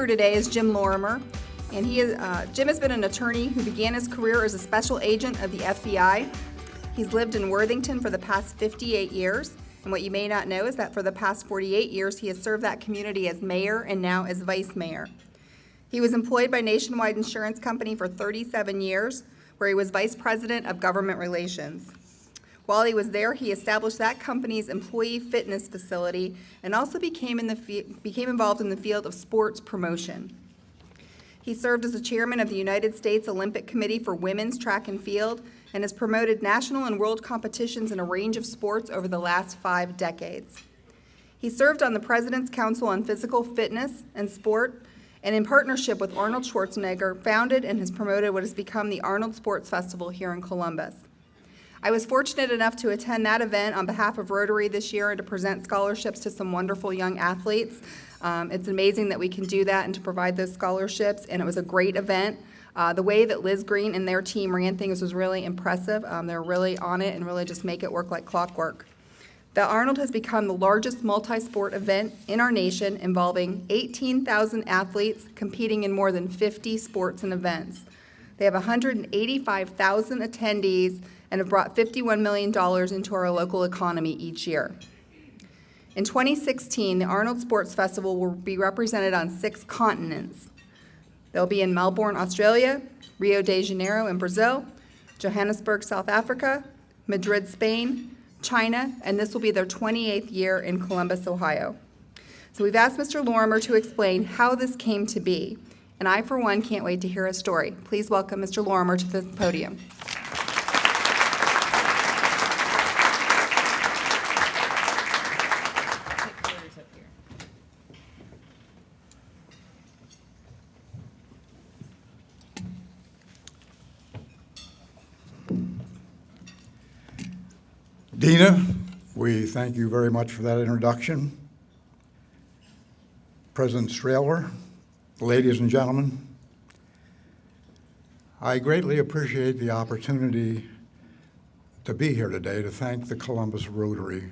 speaker today is Jim Lorimer, and Jim has been an attorney who began his career as a special agent of the FBI. He's lived in Worthington for the past 58 years, and what you may not know is that for the past 48 years he has served that community as mayor and now as vice mayor. He was employed by Nationwide Insurance Company for 37 years, where he was vice president of government relations. While he was there, he established that company's employee fitness facility and also became involved in the field of sports promotion. He served as the chairman of the United States Olympic Committee for Women's Track and Field and has promoted national and world competitions in a range of sports over the last 5 decades. He served on the President's Council on Physical Fitness and Sport, and in partnership with Arnold Schwarzenegger, founded and has promoted what has become the Arnold Sports Festival here in Columbus. I was fortunate enough to attend that event on behalf of Rotary this year and to present scholarships to some wonderful young athletes. It's amazing that we can do that and to provide those scholarships, and it was a great event. The way that Liz Green and their team ran things was really impressive. They're really on it and really just make it work like clockwork. The Arnold has become the largest multi-sport event in our nation, involving 18,000 athletes competing in more than 50 sports and events. They have 185,000 attendees and have brought $51 million into our local economy each year. In 2016, the Arnold Sports Festival will be represented on 6 continents. They'll be in Melbourne, Australia, Rio de Janeiro in Brazil, Johannesburg, South Africa, Madrid, Spain, China, and this will be their 28th year in Columbus, Ohio. So we've asked Mr. Lorimer to explain how this came to be, and I, for one, can't wait to hear his story. Please welcome Mr. Lorimer to the podium. Dina, we thank you very much for that introduction. President Strahler, ladies and gentlemen, I greatly appreciate the opportunity to be here today to thank the ColumbusRotary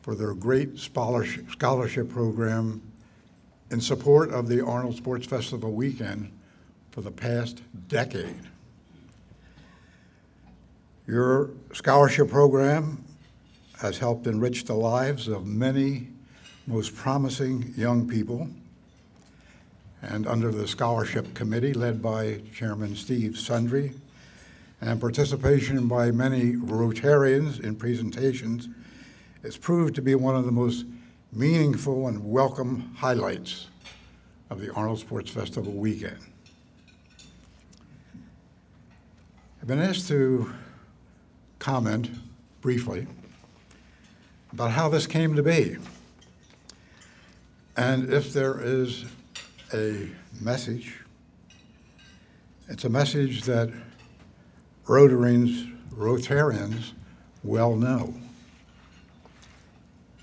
for their great scholarship program in support of the Arnold Sports Festival weekend for the past decade. Your scholarship program has helped enrich the lives of many most promising young people, and under the scholarship committee led by Chairman Steve Sundry and participation by many Rotarians in presentations, it's proved to be one of the most meaningful and welcome highlights of the Arnold Sports Festival weekend. I've been asked to comment briefly about how this came to be, and if there is a message, it's a message that Rotarians well know.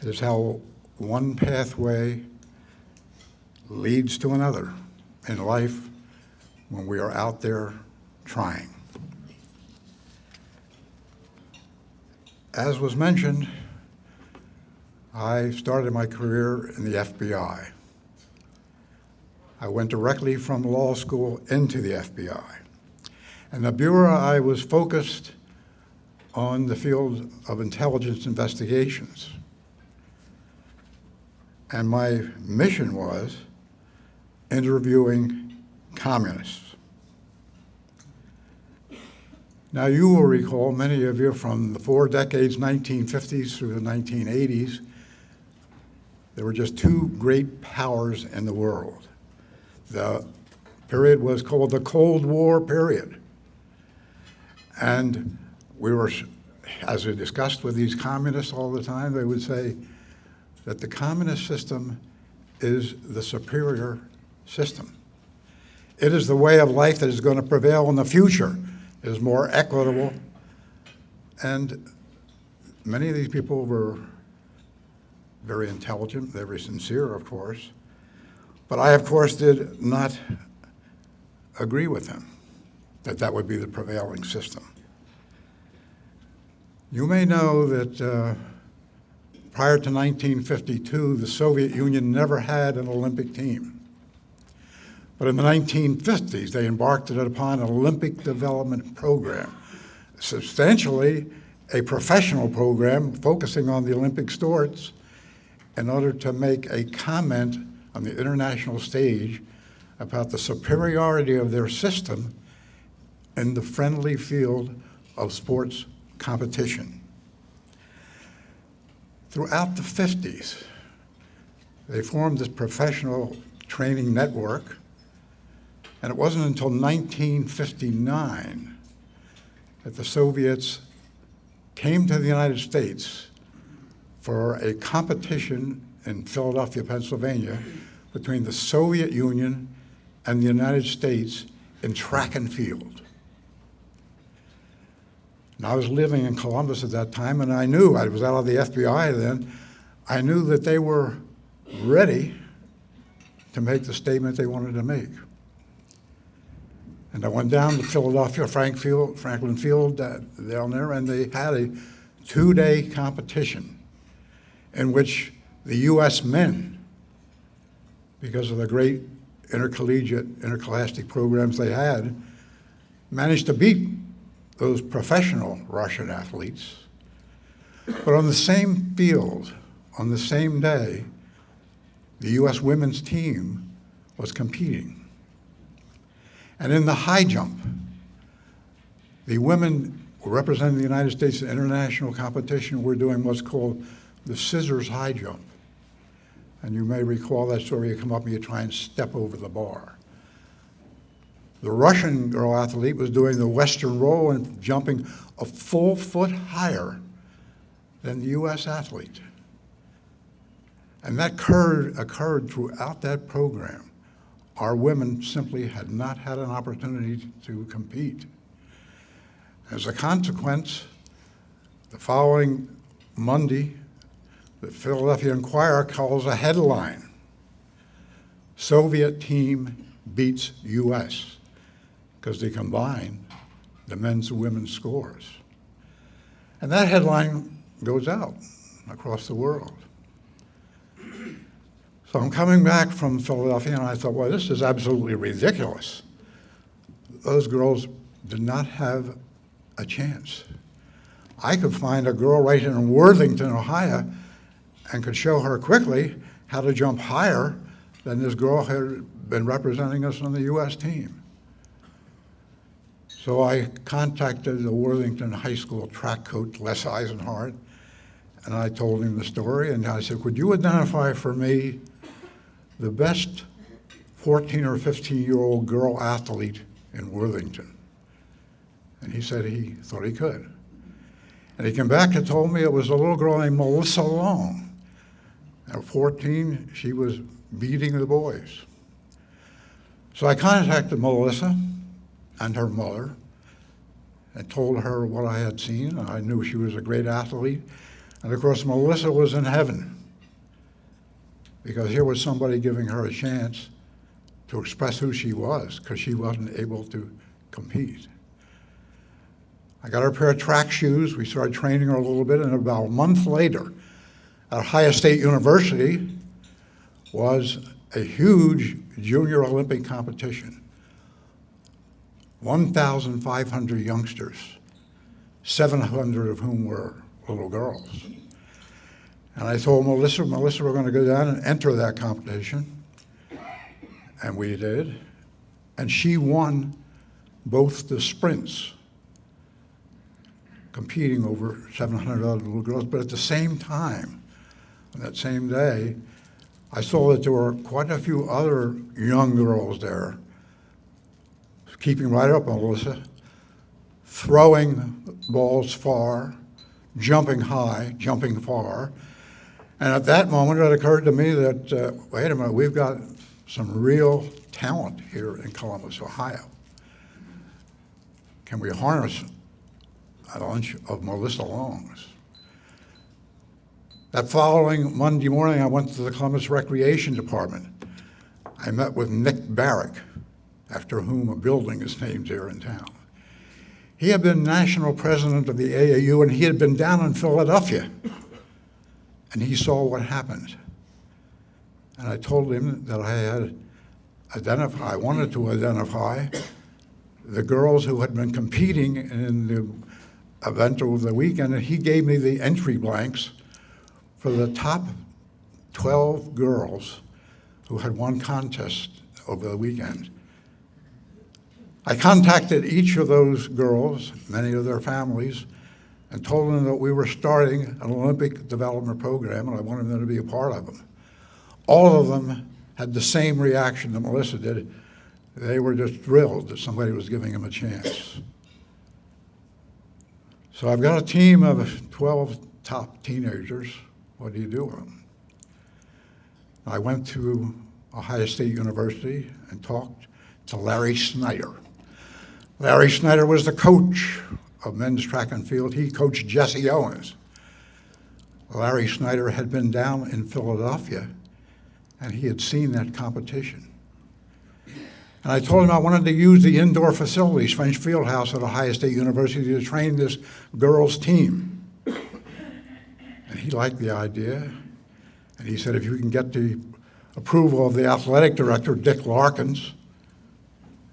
It is how one pathway leads to another in life when we are out there trying. As was mentioned, I started my career in the FBI. I went directly from law school into the FBI. In the Bureau, I was focused on the field of intelligence investigations. And my mission was interviewing communists. Now, you will recall, many of you, from the 4 decades, 1950s through the 1980s, there were just 2 great powers in the world. The period was called the Cold War period. And we were, as we discussed with these communists all the time, they would say that the communist system is the superior system. It is the way of life that is going to prevail in the future. It is more equitable. And many of these people were very intelligent, very sincere, of course. But I, of course, did not agree with them that that would be the prevailing system. You may know that prior to 1952, the Soviet Union never had an Olympic team. But in the 1950s, they embarked upon an Olympic development program, substantially a professional program focusing on the Olympic sports, in order to make a comment on the international stage about the superiority of their system in the friendly field of sports competition. Throughout the 50s, they formed this professional training network, and it wasn't until 1959 that the Soviets came to the United States for a competition in Philadelphia, Pennsylvania, between the Soviet Union and the United States in track and field. And I was living in Columbus at that time, and I knew, I was out of the FBI then, I knew that they were ready to make the statement they wanted to make. And I went down to Philadelphia, Franklin Field down there, and they had a 2-day competition in which the U.S. men, because of the great interscholastic programs they had, managed to beat those professional Russian athletes. But on the same field, on the same day, the U.S. women's team was competing. And in the high jump, the women representing the United States in international competition were doing what's called the scissors high jump. And you may recall that story, you come up and you try and step over the bar. The Russian girl athlete was doing the Western roll and jumping a full foot higher than the U.S. athlete. And that occurred throughout that program. Our women simply had not had an opportunity to compete. As a consequence, the following Monday, the Philadelphia Inquirer calls a headline: Soviet team beats U.S., because they combined the men's and women's scores. And that headline goes out across the world. So I'm coming back from Philadelphia, and I thought, well, this is absolutely ridiculous. Those girls did not have a chance. I could find a girl right in Worthington, Ohio, and could show her quickly how to jump higher than this girl had been representing us on the U.S. team. So I contacted the Worthington High School track coach, Les Eisenhardt, and I told him the story, and I said, could you identify for me the best 14 or 15-year-old girl athlete in Worthington? And he said he thought he could. And he came back and told me it was a little girl named Melissa Long. At 14, she was beating the boys. So I contacted Melissa and her mother and told her what I had seen. I knew she was a great athlete. And of course, Melissa was in heaven, because here was somebody giving her a chance to express who she was, because she wasn't able to compete. I got her a pair of track shoes. We started training her a little bit, and about a month later, at Ohio State University was a huge junior Olympic competition. 1,500 youngsters, 700 of whom were little girls. And I told Melissa, we're going to go down and enter that competition. And we did. And she won both the sprints, competing over 700 other little girls. But at the same time, on that same day, I saw that there were quite a few other young girls there, keeping right up on Melissa, throwing balls far, jumping high, jumping far. And at that moment, it occurred to me that, wait a minute, we've got some real talent here in Columbus, Ohio. Can we harness a bunch of Melissa Longs? That following Monday morning, I went to the Columbus Recreation Department. I met with Nick Barrick, after whom a building is named here in town. He had been national president of the AAU, and he had been down in Philadelphia, and he saw what happened. And I told him that I had I wanted to identify the girls who had been competing in the event over the weekend, and he gave me the entry blanks for the top 12 girls who had won contests over the weekend. I contacted each of those girls, many of their families, and told them that we were starting an Olympic development program and I wanted them to be a part of them. All of them had the same reaction that Melissa did. They were just thrilled that somebody was giving them a chance. So I've got a team of 12 top teenagers. What do you do with them? I went to Ohio State University and talked to Larry Snyder. Larry Snyder was the coach of men's track and field. He coached Jesse Owens. Larry Snyder had been down in Philadelphia and he had seen that competition. And I told him I wanted to use the indoor facilities, French Fieldhouse at Ohio State University, to train this girls' team. And he liked the idea. And he said, if you can get the approval of the athletic director, Dick Larkins,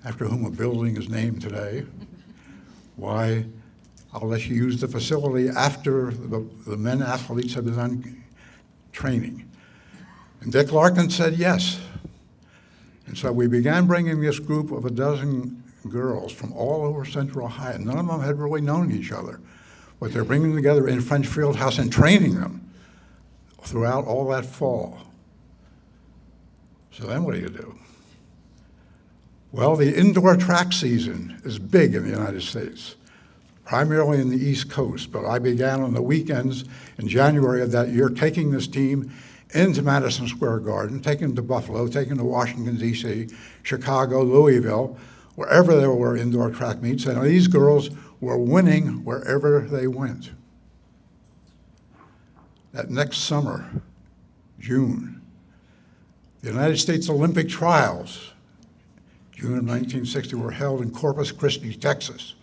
after whom a building is named today, why, I'll let you use the facility after the men athletes have been done training. And Dick Larkins said yes. And so we began bringing this group of a dozen girls from all over Central Ohio. None of them had really known each other, but they're bringing them together in French Fieldhouse and training them throughout all that fall. So then what do you do? Well, the indoor track season is big in the United States, primarily in the East Coast, but I began on the weekends in January of that year taking this team into Madison Square Garden, taking them to Buffalo, taking them to Washington, D.C., Chicago, Louisville, wherever there were indoor track meets, and these girls were winning wherever they went. That next summer, June, the United States Olympic Trials, June of 1960, were held in Corpus Christi, Texas.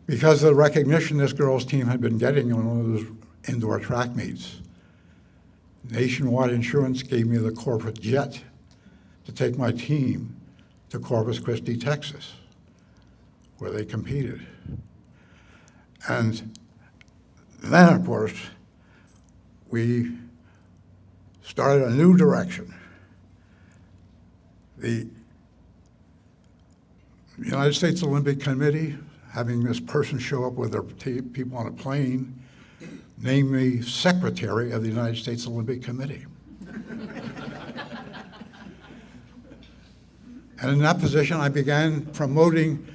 Because of the recognition this girls' team had been getting on one of those indoor track meets, Nationwide Insurance gave me the corporate jet to take my team to Corpus Christi, Texas, where they competed. And then, of course, we started a new direction. The United States Olympic Committee, having this person show up with their people on a plane, named me Secretary of the United States Olympic Committee. And in that position, I began promoting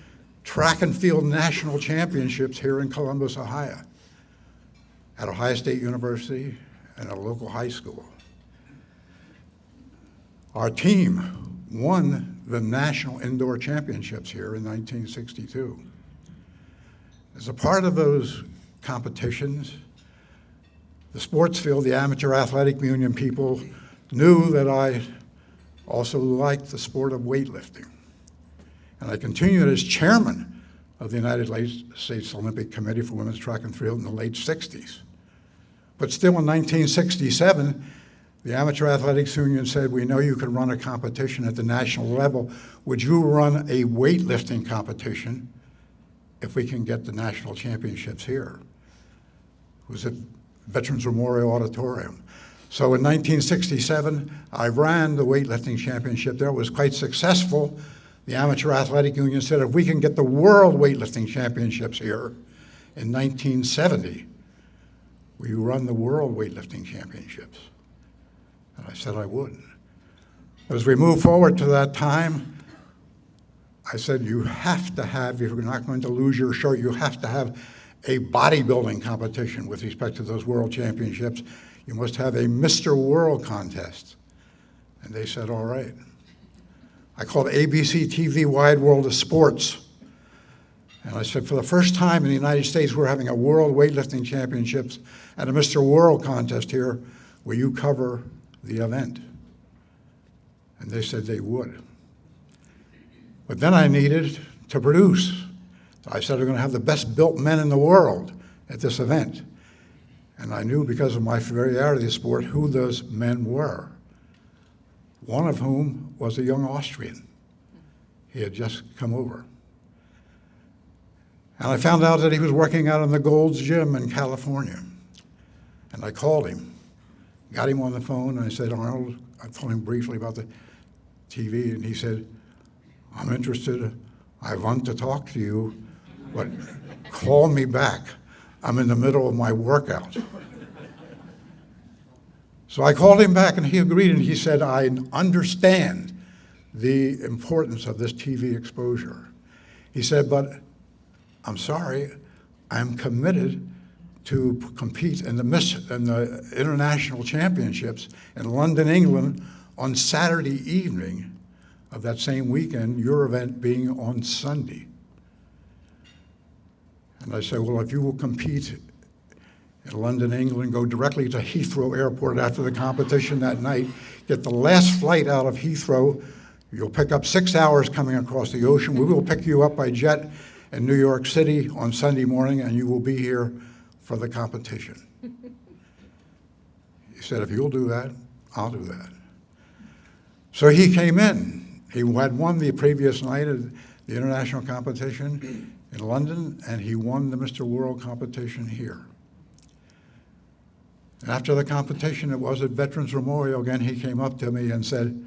track and field national championships here in Columbus, Ohio, at Ohio State University and a local high school. Our team won the national indoor championships here in 1962. As a part of those competitions, the sports field, the Amateur Athletic Union people knew that I also liked the sport of weightlifting. And I continued as chairman of the United States Olympic Committee for Women's Track and Field in the late 60s. But still in 1967, the Amateur Athletics Union said, we know you can run a competition at the national level. Would you run a weightlifting competition if we can get the national championships here? It was at Veterans Memorial Auditorium. So in 1967, I ran the weightlifting championship there. It was quite successful. The Amateur Athletic Union said, if we can get the World Weightlifting Championships here in 1970, will you run the World Weightlifting Championships? And I said I would. As we move forward to that time, I said, you have to have, if you're not going to lose your shirt, you have to have a bodybuilding competition with respect to those world championships. You must have a Mr. World contest. And they said, all right. I called ABC TV Wide World of Sports. And I said, for the first time in the United States, we're having a World Weightlifting Championships and a Mr. World contest here. Will you cover the event? And they said they would. But then I needed to produce. I said, we're going to have the best built men in the world at this event. And I knew because of my familiarity with the sport who those men were. one of whom was a young Austrian. He had just come over. And I found out that he was working out in the Gold's Gym in California. And I called him, got him on the phone, and I said, Arnold, I told him briefly about the TV, and he said, I'm interested. I want to talk to you, but call me back. I'm in the middle of my workout. So I called him back, and he agreed, and he said, I understand the importance of this TV exposure. He said, but I'm sorry, I'm committed to compete in the international championships in London, England on Saturday evening of that same weekend, your event being on Sunday. And I said, well, if you will compete in London, England, go directly to Heathrow Airport after the competition that night, get the last flight out of Heathrow, you'll pick up 6 hours coming across the ocean. We will pick you up by jet in New York City on Sunday morning, and you will be here for the competition. He said, if you'll do that, I'll do that. So he came in. He had won the previous night at the international competition in London, and he won the Mr. World competition here. And after the competition, it was at Veterans Memorial again, he came up to me and said,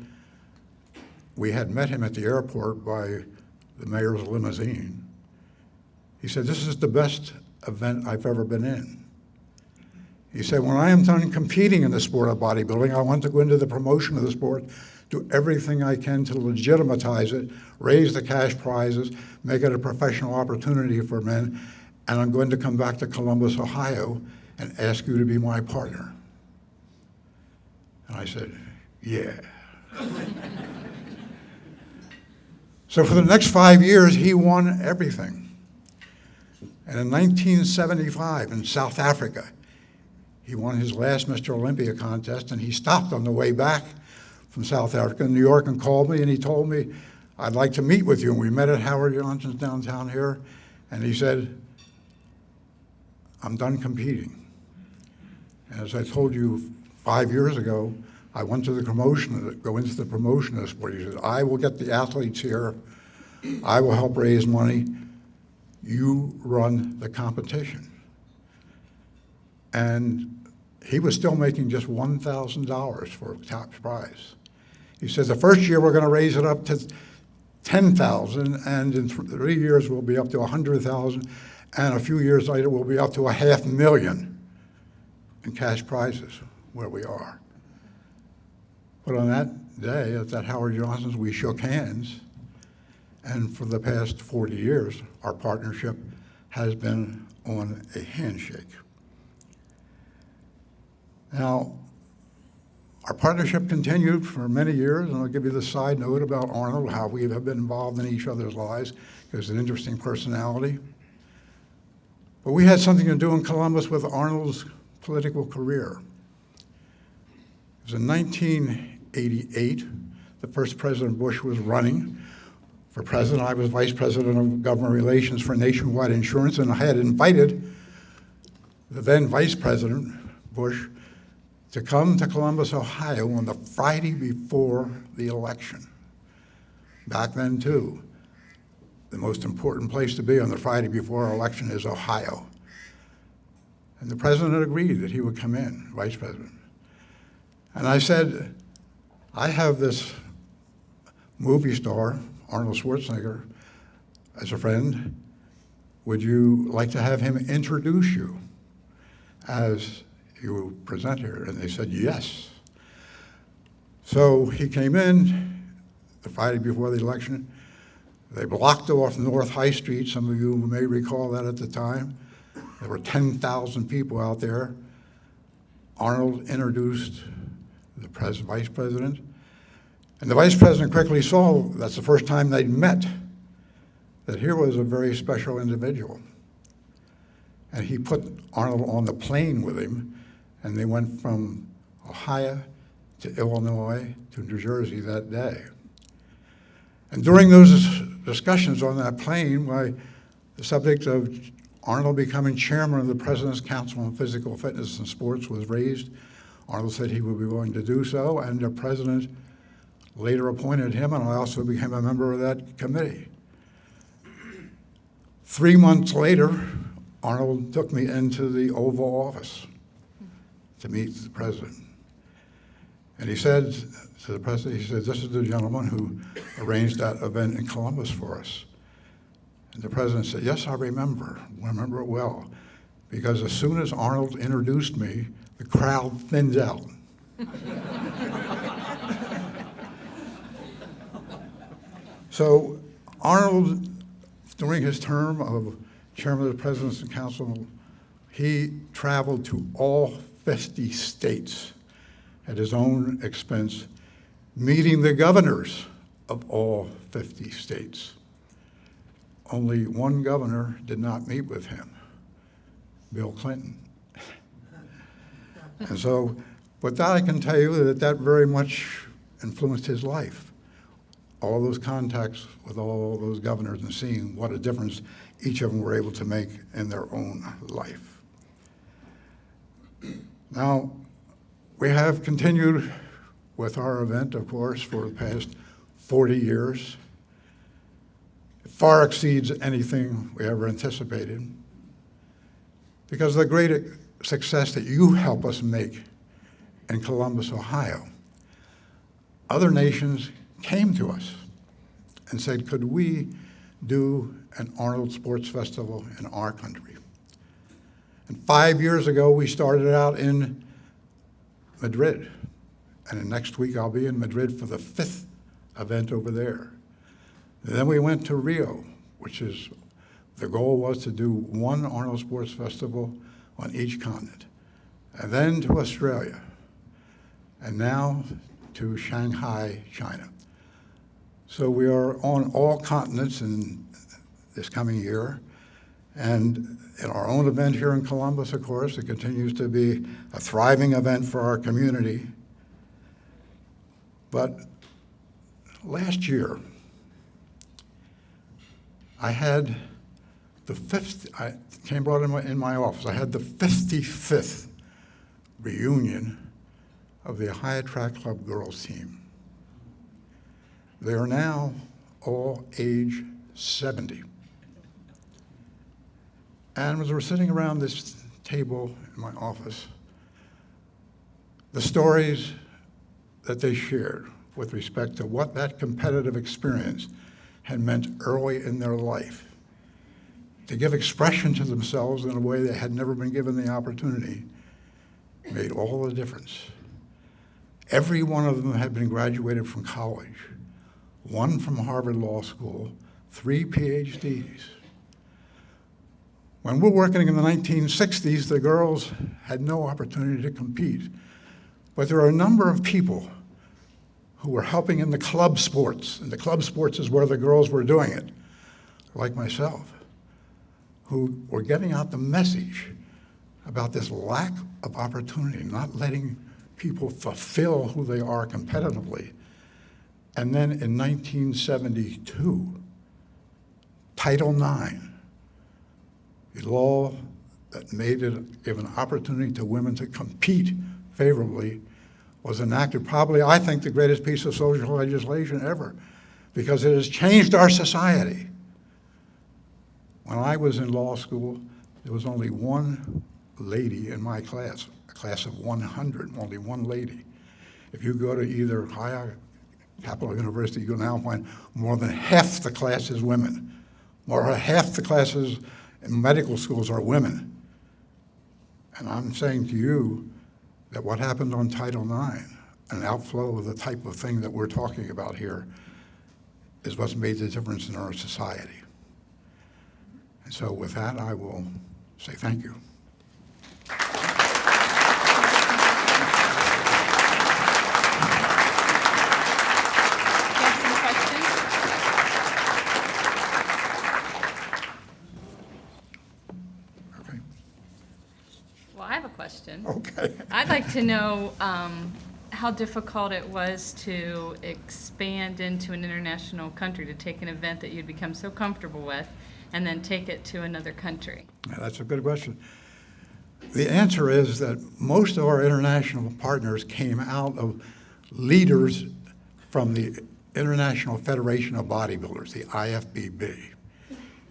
we had met him at the airport by the mayor's limousine. He said, this is the best event I've ever been in. He said, when I am done competing in the sport of bodybuilding, I want to go into the promotion of the sport, do everything I can to legitimatize it, raise the cash prizes, make it a professional opportunity for men, and I'm going to come back to Columbus, Ohio, and ask you to be my partner. And I said, yeah. So for the next 5 years, he won everything. And in 1975, in South Africa, he won his last Mr. Olympia contest, and he stopped on the way back from South Africa in New York and called me, and he told me, I'd like to meet with you. And we met at Howard Johnson's downtown here, and he said, I'm done competing. And as I told you 5 years ago, I went to the promotion, go into the promotion of the sport. He said, I will get the athletes here. I will help raise money. You run the competition. And he was still making just $1,000 for a top prize. He said, the first year we're going to raise it up to $10,000, and in 3 years we'll be up to $100,000, and a few years later we'll be up to $500,000 in cash prizes where we are. But on that day at that Howard Johnson's, we shook hands, and for the past 40 years, our partnership has been on a handshake. Now, our partnership continued for many years, and I'll give you the side note about Arnold, how we have been involved in each other's lives, because he's an interesting personality. But we had something to do in Columbus with Arnold's political career. It was in 1988, the first President Bush was running for president. I was vice president of government relations for Nationwide Insurance, and I had invited the then Vice President Bush to come to Columbus, Ohio on the Friday before the election. Back then, too, the most important place to be on the Friday before an election is Ohio. And the president agreed that he would come in, vice president. And I said, I have this movie star, Arnold Schwarzenegger, as a friend. Would you like to have him introduce you as you present here? And they said, yes. So he came in the Friday before the election. They blocked off North High Street. Some of you may recall that at the time. There were 10,000 people out there. Arnold introduced the vice president. And the vice president quickly saw that's the first time they'd met, that here was a very special individual. And he put Arnold on the plane with him, and they went from Ohio to Illinois to New Jersey that day. And during those discussions on that plane, the subject of Arnold becoming chairman of the President's Council on Physical Fitness and Sports was raised. Arnold said he would be willing to do so, and the president later appointed him, and I also became a member of that committee. 3 months later, Arnold took me into the Oval Office to meet the president. And he said to the president, he said, "This is the gentleman who arranged that event in Columbus for us." And the president said, "Yes, I remember it well, because as soon as Arnold introduced me, the crowd thinned out." So Arnold, during his term of chairman of the President's Council, he traveled to all 50 states at his own expense, meeting the governors of all 50 states. Only one governor did not meet with him, Bill Clinton. And so, but that I can tell you that very much influenced his life. All those contacts with all those governors and seeing what a difference each of them were able to make in their own life. Now, we have continued with our event, of course, for the past 40 years. It far exceeds anything we ever anticipated, because of the great success that you help us make in Columbus, Ohio. Other nations came to us and said, could we do an Arnold Sports Festival in our country? And 5 years ago, we started out in Madrid. And next week, I'll be in Madrid for the 5th event over there. And then we went to Rio, which is, the goal was to do one Arnold Sports Festival on each continent. And then to Australia. And now to Shanghai, China. So we are on all continents in this coming year. And in our own event here in Columbus, of course, it continues to be a thriving event for our community. But last year, I had I came brought in my office, I had the 55th reunion of the High Track Club girls team. They are now all age 70. And as we're sitting around this table in my office, the stories that they shared with respect to what that competitive experience had meant early in their life, to give expression to themselves in a way they had never been given the opportunity, made all the difference. Every one of them had been graduated from college, one from Harvard Law School, 3 PhDs. When we were working in the 1960s, the girls had no opportunity to compete. But there are a number of people who were helping in the club sports, and the club sports is where the girls were doing it, like myself, who were getting out the message about this lack of opportunity, not letting people fulfill who they are competitively. And then in 1972, Title IX, the law that gave an opportunity to women to compete favorably, was enacted. Probably, I think, the greatest piece of social legislation ever, because it has changed our society. When I was in law school, there was only one lady in my class, a class of 100, only one lady. If you go to either Capital University, you now find more than half the class is women. More than half the classes in medical schools are women. And I'm saying to you that what happened on Title IX, an outflow of the type of thing that we're talking about here, is what's made the difference in our society. And so with that, I will say thank you. Okay. I'd like to know how difficult it was to expand into an international country, to take an event that you'd become so comfortable with and then take it to another country. Yeah, that's a good question. The answer is that most of our international partners came out of leaders from the International Federation of Bodybuilders, the IFBB.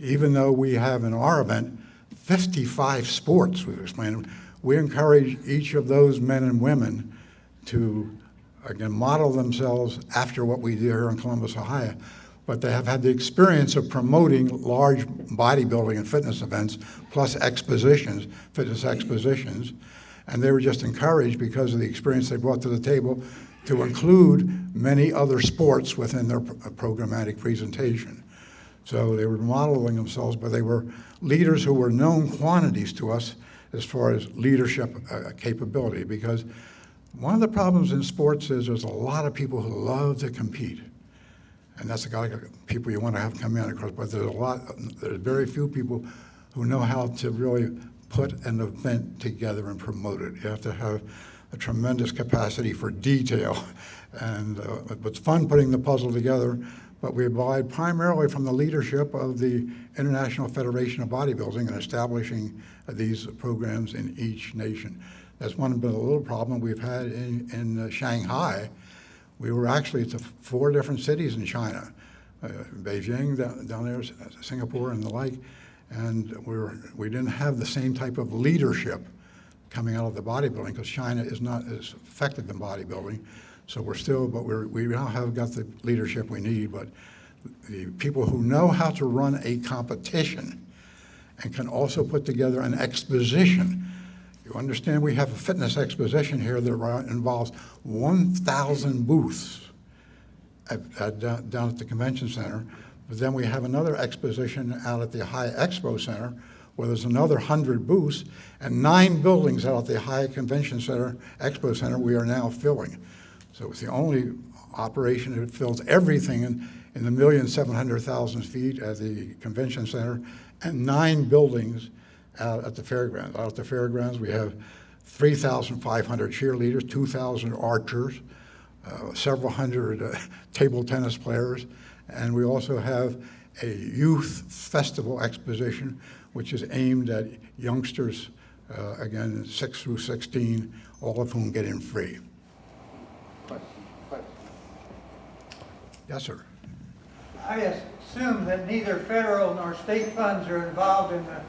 Even though we have in our event 55 sports, we've explained, we encourage each of those men and women to, again, model themselves after what we do here in Columbus, Ohio. But they have had the experience of promoting large bodybuilding and fitness events, plus expositions, fitness expositions. And they were just encouraged because of the experience they brought to the table to include many other sports within their programmatic presentation. So they were modeling themselves, but they were leaders who were known quantities to us as far as leadership capability, because one of the problems in sports is there's a lot of people who love to compete. And that's the kind of people you want to have come in, of course, but there's very few people who know how to really put an event together and promote it. You have to have a tremendous capacity for detail. And it's fun putting the puzzle together, but we abide primarily from the leadership of the International Federation of Bodybuilding and establishing these programs in each nation. That's been a little problem we've had in Shanghai. We were actually to 4 different cities in China, Beijing down there, Singapore and the like, and we didn't have the same type of leadership coming out of the bodybuilding because China is not as effective in bodybuilding. So we now have got the leadership we need, but the people who know how to run a competition and can also put together an exposition. You understand we have a fitness exposition here that involves 1,000 booths down at the convention center. But then we have another exposition out at the High Expo Center where there's another 100 booths and 9 buildings out at the High Convention Center, Expo Center we are now filling. So it's the only operation that fills everything in the 1,700,000 feet at the convention center and 9 buildings out at the fairgrounds. Out at the fairgrounds, we have 3,500 cheerleaders, 2,000 archers, several hundred table tennis players, and we also have a youth festival exposition, which is aimed at youngsters, again, 6 through 16, all of whom get in free. Yes, sir. I assume that neither federal nor state funds are involved in the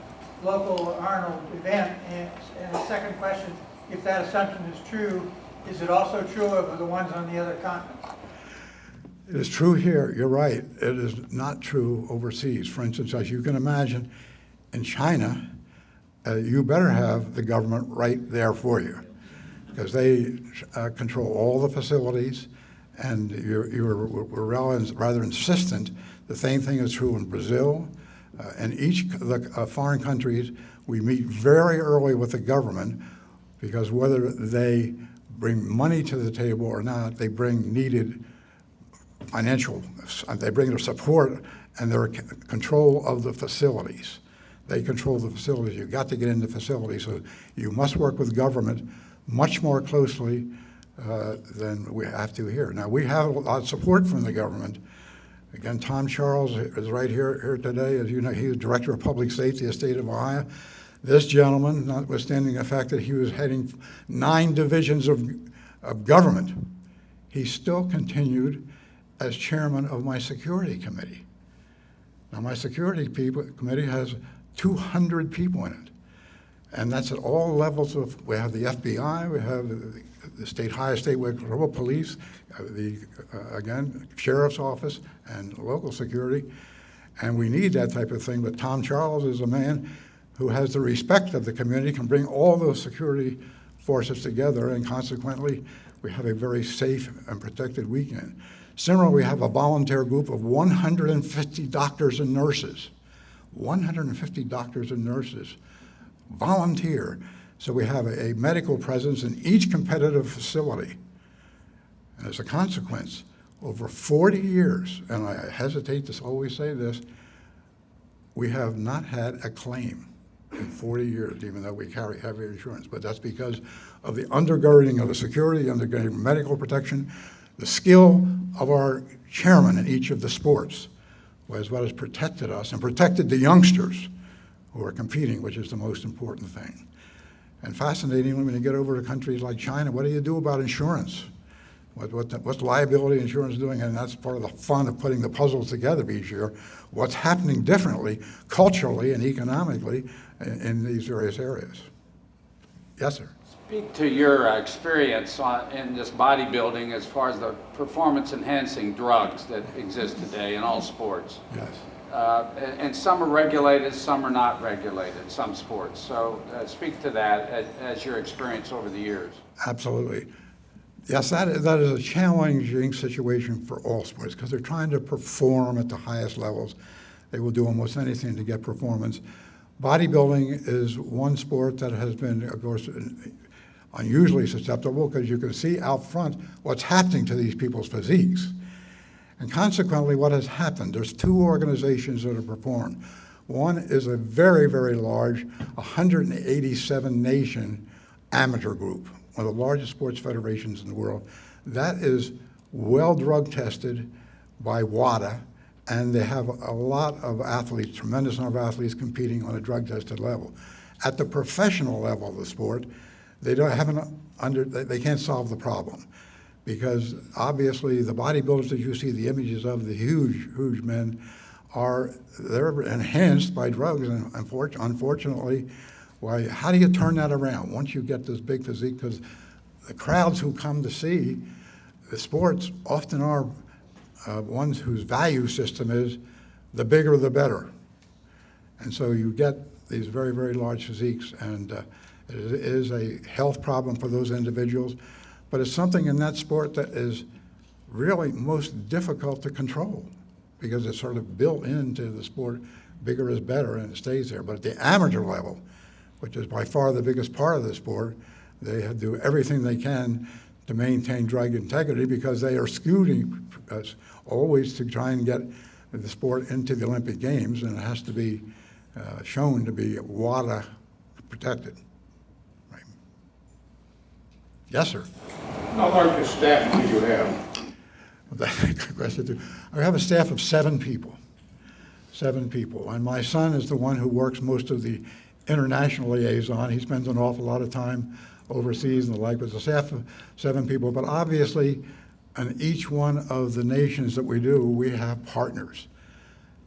local Arnold event. And the second question, if that assumption is true, is it also true of the ones on the other continents? It is true here, you're right. It is not true overseas. For instance, as you can imagine, in China, you better have the government right there for you because they control all the facilities, and you're rather insistent. The same thing is true in Brazil. In each of the foreign countries, we meet very early with the government because whether they bring money to the table or not, they bring needed financial, they bring their support and their control of the facilities. They control the facilities. You've got to get into facilities, so you must work with government much more closely than we have to here. Now, we have a lot of support from the government. Again, Tom Charles is right here today. As you know, he was Director of Public Safety of the state of Ohio. This gentleman, notwithstanding the fact that he was heading 9 divisions of government, he still continued as chairman of my security committee. Now, my security committee has 200 people in it. And that's at all levels of, we have the FBI, we have the highest statewide police, again, sheriff's office and local security. And we need that type of thing, but Tom Charles is a man who has the respect of the community, can bring all those security forces together, and consequently, we have a very safe and protected weekend. Similarly, we have a volunteer group of 150 doctors and nurses. 150 doctors and nurses volunteer. So we have a medical presence in each competitive facility. And as a consequence, over 40 years, and I hesitate to always say this, we have not had a claim in 40 years, even though we carry heavy insurance. But that's because of the undergirding of the security, undergirding medical protection, the skill of our chairman in each of the sports was what has protected us and protected the youngsters who are competing, which is the most important thing. And fascinatingly, when you get over to countries like China, what do you do about insurance? What's liability insurance doing? And that's part of the fun of putting the puzzles together each year. What's happening differently, culturally and economically, in these various areas? Yes, sir. Speak to your experience in this bodybuilding as far as the performance-enhancing drugs that exist today in all sports. Yes. And some are regulated, some are not regulated, some sports. So speak to that as your experience over the years. Absolutely. Yes, that is a challenging situation for all sports because they're trying to perform at the highest levels. They will do almost anything to get performance. Bodybuilding is one sport that has been, of course, unusually susceptible because you can see out front what's happening to these people's physiques. And consequently, what has happened, there's two organizations that have performed. One is a very, very large 187 nation amateur group, one of the largest sports federations in the world. That is well drug tested by WADA, and they have a lot of athletes, tremendous number of athletes competing on a drug tested level. At the professional level of the sport, they can't solve the problem because obviously the bodybuilders that you see the images of, the huge men, they're enhanced by drugs, and unfortunately, how do you turn that around once you get this big physique? Because the crowds who come to see the sports often are ones whose value system is the bigger the better. And so you get these very, very large physiques, and it is a health problem for those individuals, but it's something in that sport that is really most difficult to control because it's sort of built into the sport, bigger is better, and it stays there. But at the amateur level, which is by far the biggest part of the sport, they have to do everything they can to maintain drug integrity because they are scooting always to try and get the sport into the Olympic Games, and it has to be shown to be WADA protected. Right. Yes, sir. How large a staff do you have? That's a good question, too. I have a staff of 7 people. 7 people. And my son is the one who works most of the international liaison. He spends an awful lot of time overseas and the like, but it's a staff of 7 people. But obviously, in each one of the nations that we do, we have partners.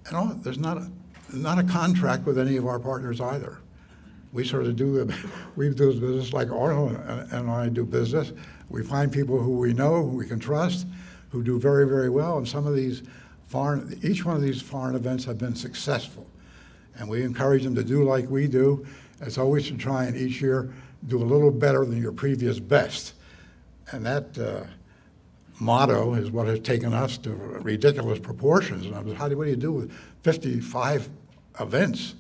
And there's not a contract with any of our partners either. We sort of do business like Arnold and I do business. We find people who we know, who we can trust, who do very, very well. And some of these each one of these foreign events have been successful. And we encourage them to do like we do. It's always to try and each year do a little better than your previous best. And that motto is what has taken us to ridiculous proportions. And what do you do with 55 events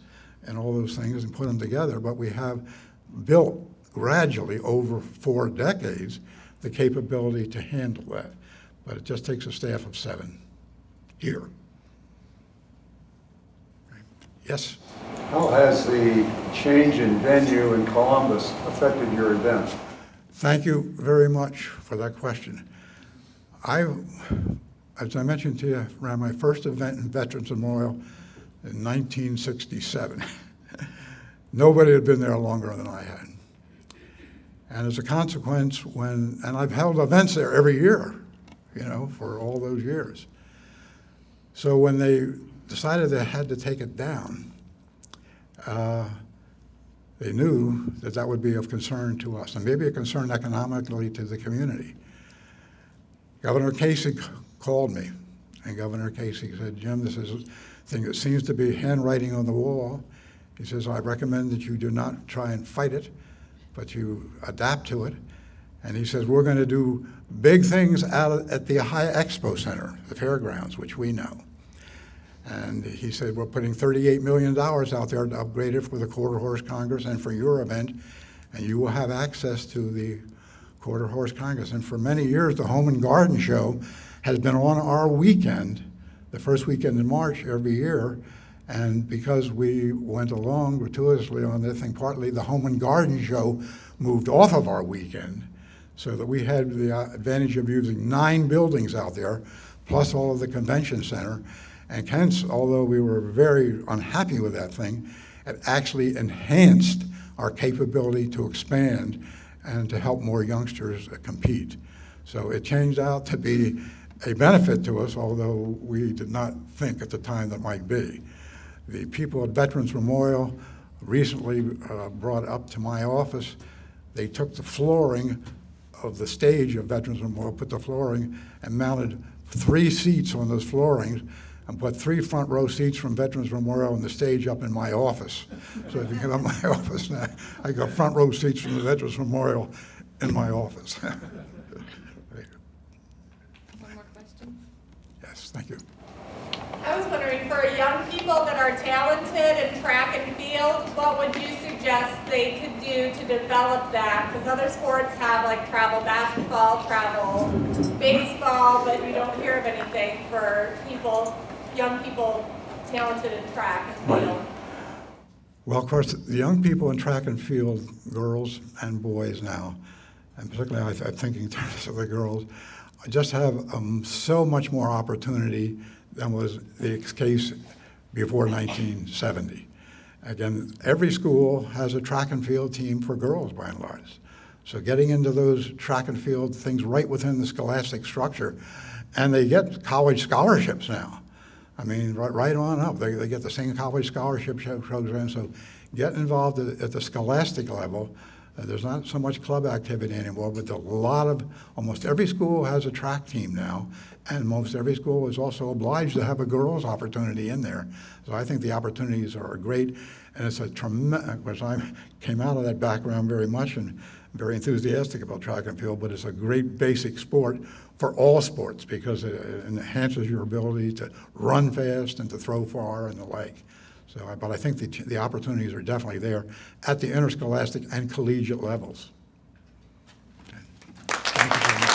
and all those things and put them together? But we have built gradually over 4 decades the capability to handle that. But it just takes a staff of 7 here. Yes? How has the change in venue in Columbus affected your event? Thank you very much for that question. As I mentioned to you, ran my first event in Veterans Memorial in 1967. Nobody had been there longer than I had. And as a consequence, and I've held events there every year, for all those years. So when they decided they had to take it down, they knew that would be of concern to us, and maybe a concern economically to the community. Governor Casey called me, and Governor Casey said, "Jim, this is a thing that seems to be handwriting on the wall." He says, "I recommend that you do not try and fight it, but you adapt to it." And he says, "We're going to do big things out at the High Expo Center, the fairgrounds, which we know." And he said, "We're putting $38 million out there to upgrade it for the Quarter Horse Congress and for your event, and you will have access to the Quarter Horse Congress." And for many years, the Home and Garden Show has been on our weekend, the first weekend in March every year. And because we went along gratuitously on this thing, partly the Home and Garden Show moved off of our weekend, so that we had the advantage of using 9 buildings out there, plus all of the convention center. And hence, although we were very unhappy with that thing, it actually enhanced our capability to expand and to help more youngsters compete. So it changed out to be a benefit to us, although we did not think at the time that might be. The people at Veterans Memorial recently brought up to my office, they took the flooring of the stage of Veterans Memorial, put the flooring and mounted 3 seats on those floorings and put 3 front row seats from Veterans Memorial and the stage up in my office. So if you come in my office now, I got front row seats from the Veterans Memorial in my office. One more question? Yes, thank you. I was wondering, for young people that are talented in track and field, what would you suggest they could do to develop that? Because other sports have like travel basketball, travel baseball, but you don't hear of anything for people, young people talented in track and field. Right. Well, of course, the young people in track and field, girls and boys now, and particularly I'm thinking in terms of the girls, just have so much more opportunity than was the case before 1970. Again, every school has a track and field team for girls by and large. So getting into those track and field things right within the scholastic structure, and they get college scholarships now. I mean, right on up, they get the same college scholarship program, so get involved at the scholastic level. There's not so much club activity anymore, but almost every school has a track team now, and most every school is also obliged to have a girls' opportunity in there. So I think the opportunities are great, and it's a tremendous, because I came out of that background very much and very enthusiastic about track and field, but it's a great basic sport for all sports because it enhances your ability to run fast and to throw far and the like. So, but I think the opportunities are definitely there at the interscholastic and collegiate levels. Okay. Thank you very much.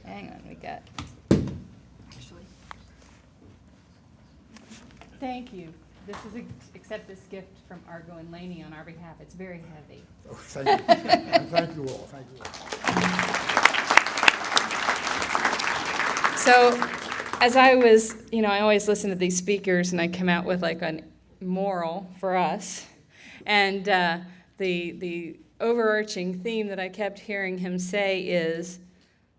Hang on, we got. Thank you. This is accept this gift from Argo and Laney on our behalf. It's very heavy. Oh, thank you. And thank you all. Thank you all. So, as I was, I always listen to these speakers and I come out with like a moral for us. And the overarching theme that I kept hearing him say is,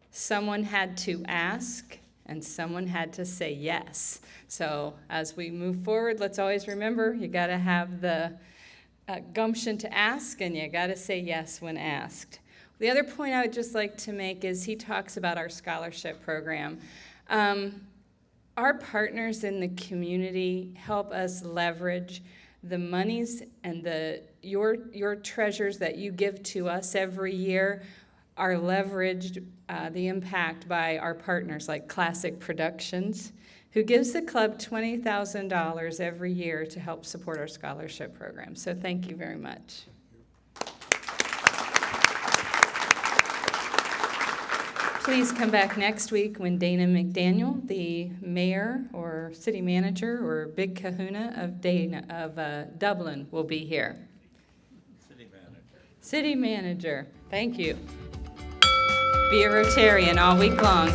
someone had to ask and someone had to say yes. So as we move forward, let's always remember, you got to have the gumption to ask, and you got to say yes when asked. The other point I would just like to make is he talks about our scholarship program. Our partners in the community help us leverage the monies and your treasures that you give to us every year are leveraged, the impact by our partners like Classic Productions, who gives the club $20,000 every year to help support our scholarship program. So thank you very much. Please come back next week when Dana McDaniel, the mayor or city manager or big kahuna of Dublin, will be here. City manager. City manager. Thank you. Be a Rotarian all week long.